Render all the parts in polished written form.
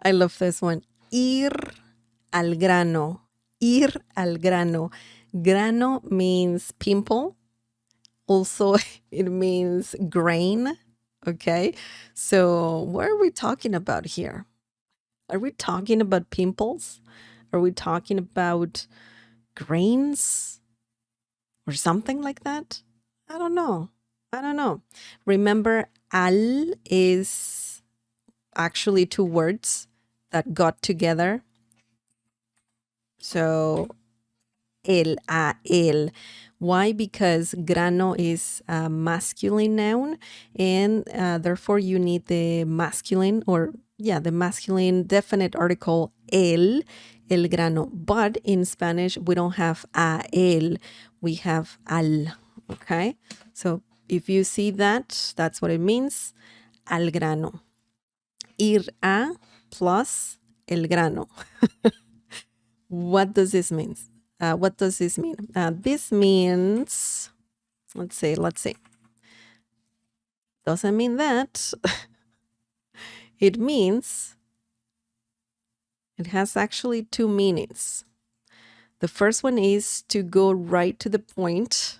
I love this one. Ir al grano. Ir al grano. Grano means pimple. Also, it means grain. Okay. So, what are we talking about here? Are we talking about pimples? Are we talking about grains or something like that? I don't know. I don't know. Remember, al is actually two words that got together. So, el. Why? Because grano is a masculine noun, and therefore you need the masculine, or the masculine definite article el grano. But in Spanish, we don't have a el, we have al. Okay, so if you see that, that's what it means. Al grano. Ir a plus el grano. What does this mean? What does this mean? This means, let's see. Doesn't mean that. It means, it has actually two meanings. The first one is to go right to the point,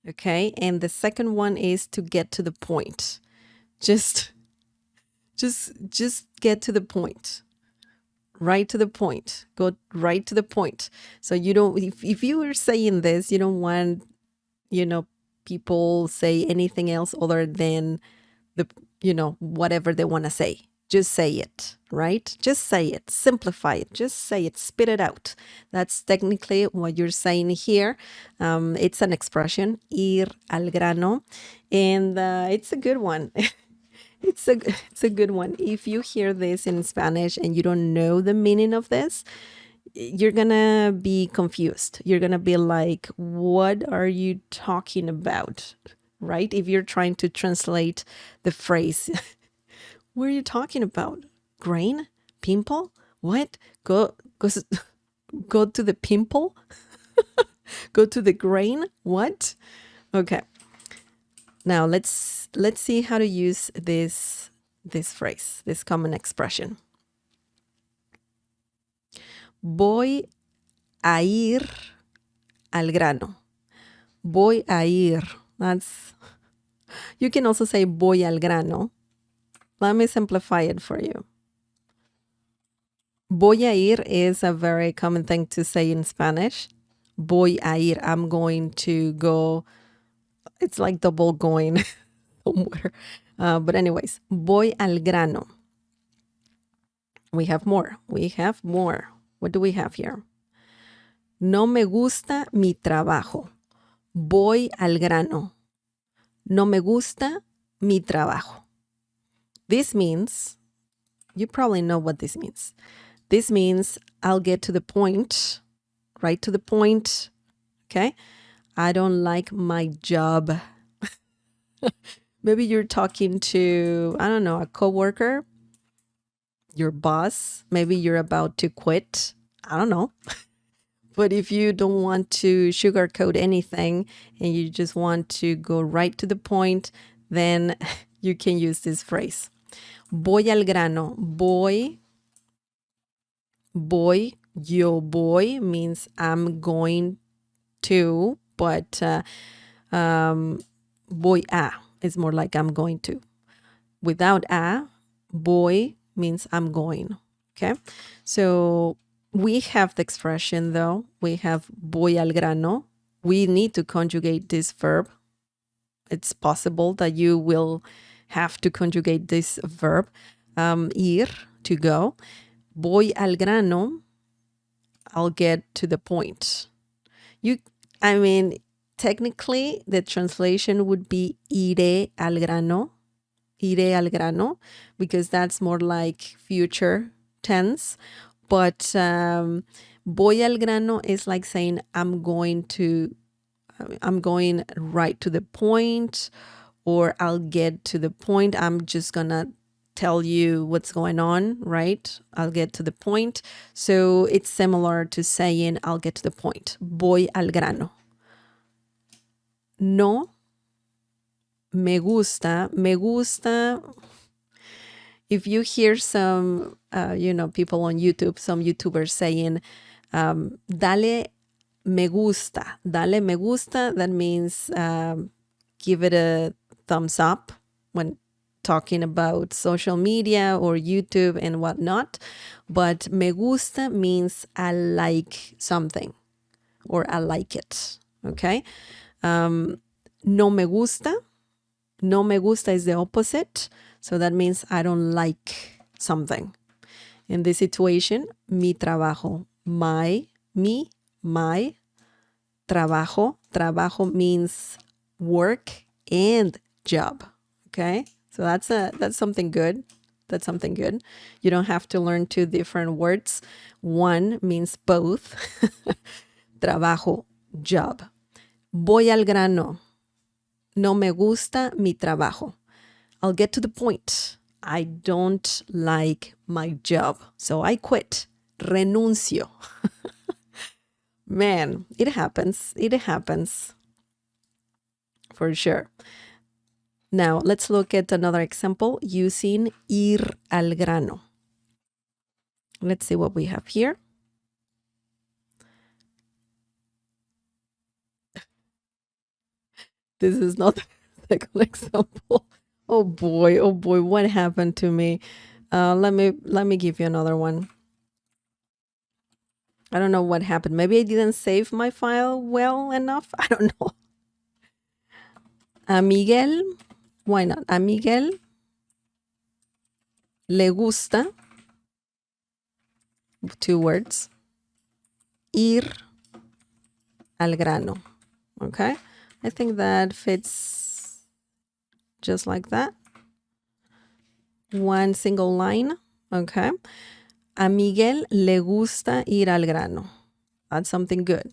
okay? And the second one is to get to the point. Just get to the point. Right to the point. Go right to the point. So you don't, if you were saying this, you don't want, people say anything else other than the, whatever they want to say. Just say it, right? Just say it. Simplify it. Just say it. Spit it out. That's technically what you're saying here. It's an expression, ir al grano, and it's a good one. It's a good one. If you hear this in Spanish and you don't know the meaning of this, you're gonna be confused. You're gonna be like, what are you talking about? Right? If you're trying to translate the phrase, what are you talking about? Grain? Pimple? What? Go to the pimple? Go to the grain? What? Okay. Now let's see how to use this phrase, this common expression. Voy a ir al grano. Voy a ir. You can also say voy al grano. Let me simplify it for you. Voy a ir is a very common thing to say in Spanish. Voy a ir, I'm going to go. It's like double going somewhere. But anyways, voy al grano. We have more. What do we have here? No me gusta mi trabajo. Voy al grano. No me gusta mi trabajo. This means, you probably know what this means. This means I'll get to the point, right to the point. Okay. I don't like my job. Maybe you're talking to, I don't know, a coworker, your boss. Maybe you're about to quit. I don't know. But if you don't want to sugarcoat anything and you just want to go right to the point, then you can use this phrase. Voy al grano. Yo voy means I'm going to, but voy a is more like I'm going to. Without a, voy means I'm going. Okay. So we have the expression though. We have voy al grano. We need to conjugate this verb. It's possible that you will have to conjugate this verb. Ir, to go. Voy al grano. I'll get to the point. Technically, the translation would be iré al grano. Iré al grano, because that's more like future tense. But voy al grano is like saying I'm going right to the point, or I'll get to the point. I'm just gonna tell you what's going on, right? I'll get to the point. So it's similar to saying I'll get to the point. Voy al grano. No me gusta. if you hear some, people on YouTube, some YouTubers saying, dale me gusta. Dale me gusta, that means give it a thumbs up when talking about social media or YouTube and whatnot. But me gusta means I like something or I like it. Okay. No me gusta. No me gusta is the opposite. So that means I don't like something. In this situation, mi trabajo, my trabajo. Trabajo means work and job. Okay. So that's something good. That's something good. You don't have to learn two different words. One means both. Trabajo, job. Voy al grano. No me gusta mi trabajo. I'll get to the point. I don't like my job, so I quit. Renuncio. Man, it happens. It happens. For sure. Now, let's look at another example using ir al grano. Let's see what we have here. This is not a good example. Oh boy, what happened to me? Let me give you another one. I don't know what happened. Maybe I didn't save my file well enough. I don't know. A Miguel, why not? A Miguel le gusta, 2 words, ir al grano. Okay? I think that fits just like that. One single line. Okay? A Miguel le gusta ir al grano. That's something good.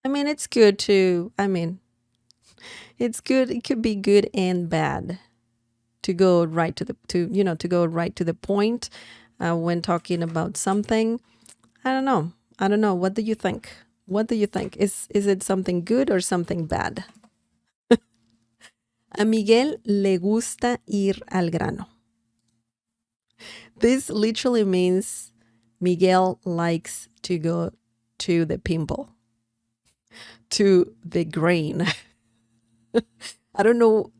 I mean, it's good to, it's good. It could be good and bad to go right to the point when talking about something. I don't know. What do you think? Is it something good or something bad? A Miguel le gusta ir al grano. This literally means Miguel likes to go to the pimple, to the grain. I don't know,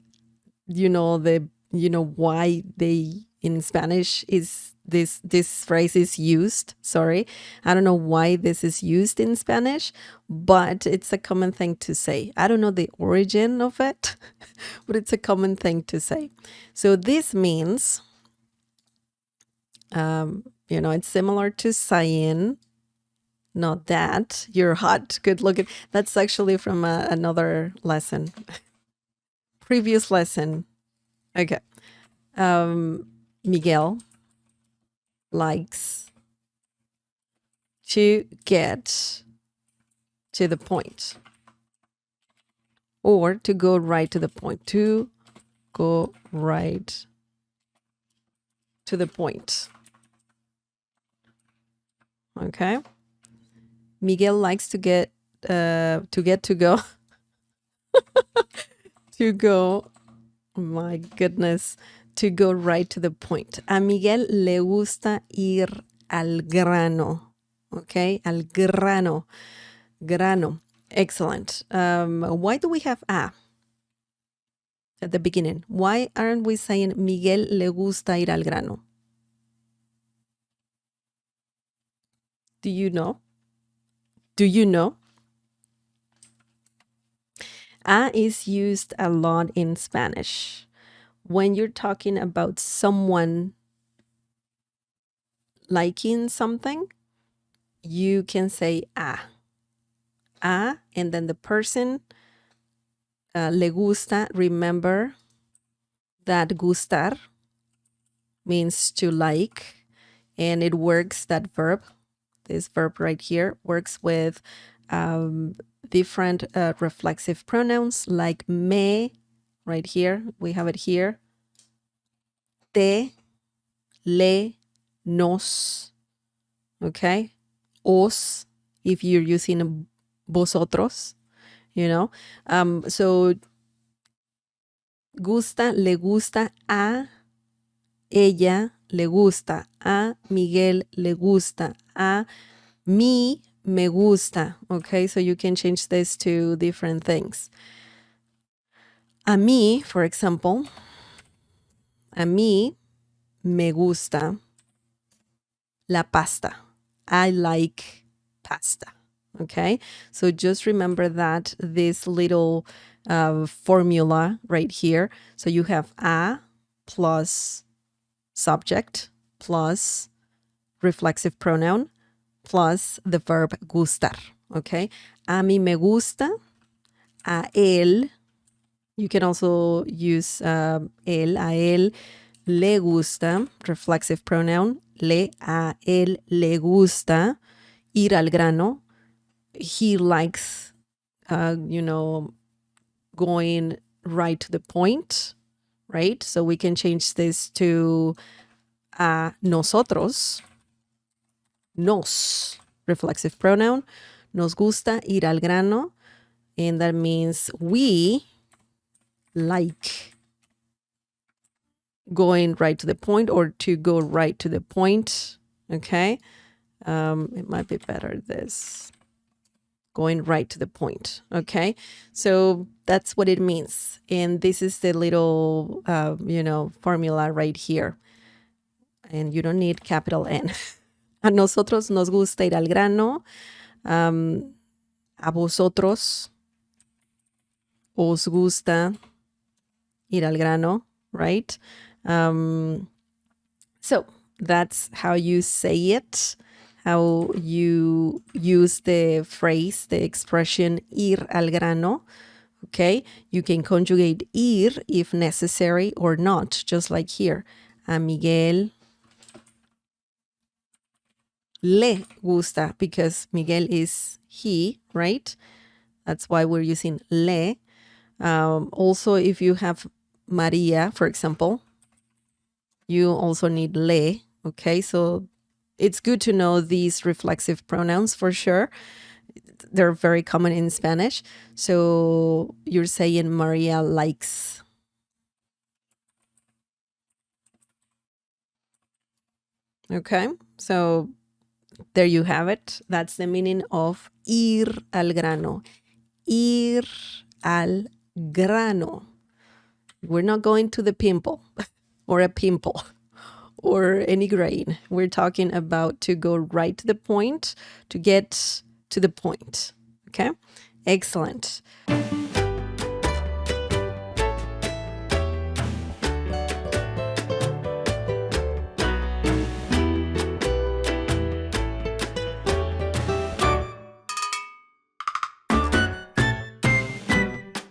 why they in Spanish is this phrase is used. Sorry. I don't know why this is used in Spanish, but it's a common thing to say. I don't know the origin of it, but it's a common thing to say. So this means, it's similar to saying, not that you're hot, good looking. That's actually from another lesson, previous lesson. Okay. Miguel likes to get to the point, or to go right to the point, to go right to the point. Okay. Miguel likes to go to go, my goodness, to go right to the point. A Miguel le gusta ir al grano. Okay, al grano. Grano. Excellent. Why do we have a at the beginning? Why aren't we saying Miguel le gusta ir al grano? Do you know? A is used a lot in Spanish. When you're talking about someone liking something, you can say a, and then the person, le gusta. Remember that gustar means to like, and it works, that verb, this verb right here, works with different reflexive pronouns like me, right here. We have it here. Te, le, nos, okay? Os, if you're using vosotros, so gusta, le gusta a ella, le gusta. A Miguel le gusta. A mí me gusta. Okay, so you can change this to different things. A mí, for example, a mí me gusta la pasta. I like pasta. Okay, so just remember that this little formula right here. So you have a plus subject plus reflexive pronoun plus the verb gustar. Okay, a mí me gusta, a él. You can also use él, a él le gusta, reflexive pronoun, a él le gusta ir al grano. He likes, going right to the point, right? So we can change this to a nosotros, nos, reflexive pronoun, nos gusta ir al grano, and that means we like going right to the point or to go right to the point. Okay, it might be better this, going right to the point. Okay, so that's what it means, and this is the little formula right here, and you don't need capital N. A nosotros nos gusta ir al grano. A vosotros os gusta ir al grano, right? So that's how you say it, how you use the phrase, the expression ir al grano. Okay, you can conjugate ir if necessary or not, just like here. A Miguel le gusta, because Miguel is he, right? That's why we're using le. Also, if you have Maria, for example, you also need le. Okay, so it's good to know these reflexive pronouns for sure. They're very common in Spanish. So you're saying Maria likes. Okay, so there you have it. That's the meaning of ir al grano. Ir al grano. We're not going to the pimple or a pimple or any grain. We're talking about to go right to the point, to get to the point. Okay, excellent.